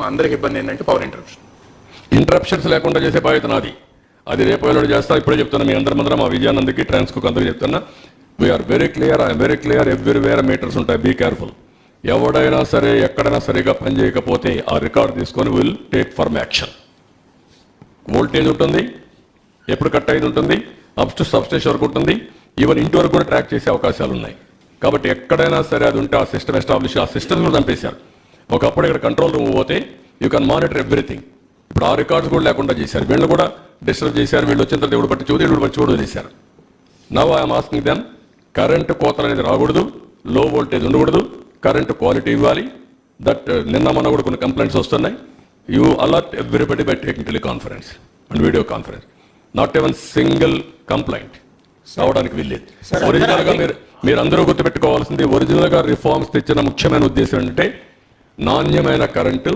అందరికి ఇబ్బంది ఏంటంటే పవర్ ఇంటరప్షన్స్ లేకుండా చేసే బాధ్యత నాది. అది రేపు వెళ్ళి చేస్తా. ఇప్పుడే చెప్తున్నా మీ అందరి ముందర, మా విజయానందకి, ట్రాన్స్కోకి అందరికీ చెప్తున్నా, we are very clear, I am very clear. Everywhere meters ఉంటాయి, బీ కేర్ఫుల్. ఎవడైనా సరే ఎక్కడైనా సరిగా పని చేయకపోతే ఆ రికార్డు తీసుకొని will take firm action. Voltage ఉంటుంది, ఎప్పుడు కట్ అయ్యేది ఉంటుంది, అప్ టు సబ్స్టేషన్ వరకు ఉంటుంది, ఈవెన్ ఇంటి వరకు కూడా ట్రాక్ చేసే అవకాశాలు ఉన్నాయి. కాబట్టి ఎక్కడైనా సరే అది ఉంటే ఆ సిస్టమ్ ఎస్టాబ్లిష్, ఆ సిస్టమ్ కూడా చంపేశారు. ఒకప్పుడు ఇక్కడ కంట్రోల్ రూమ్ పోతే యూ కెన్ మానిటర్ ఎవ్రీథింగ్. ఇప్పుడు ఆ రికార్డ్స్ కూడా లేకుండా చేశారు. వీళ్ళు కూడా డిస్టర్బ్ చేశారు. వీళ్ళు వచ్చిన తర్వాత దేవుడు బట్టి దేవుడు బట్టి చూడు చేశారు. Now I'm asking them, current కోతలు అనేది రాకూడదు, లో వోల్టేజ్ ఉండకూడదు, కరెంటు క్వాలిటీ ఇవ్వాలి. దట్ నిన్న మొన్న కూడా కొన్ని కంప్లైంట్స్ వస్తున్నాయి. You alert everybody by taking teleconference and video conference. Not ఎవన్ single complaint రావడానికి వీల్లేదు. ఒరిజినల్గా మీరు అందరూ గుర్తుపెట్టుకోవాల్సింది, ఒరిజినల్గా రిఫార్మ్స్ తెచ్చిన ముఖ్యమైన ఉద్దేశం ఏంటంటే నాణ్యమైన కరెంటు,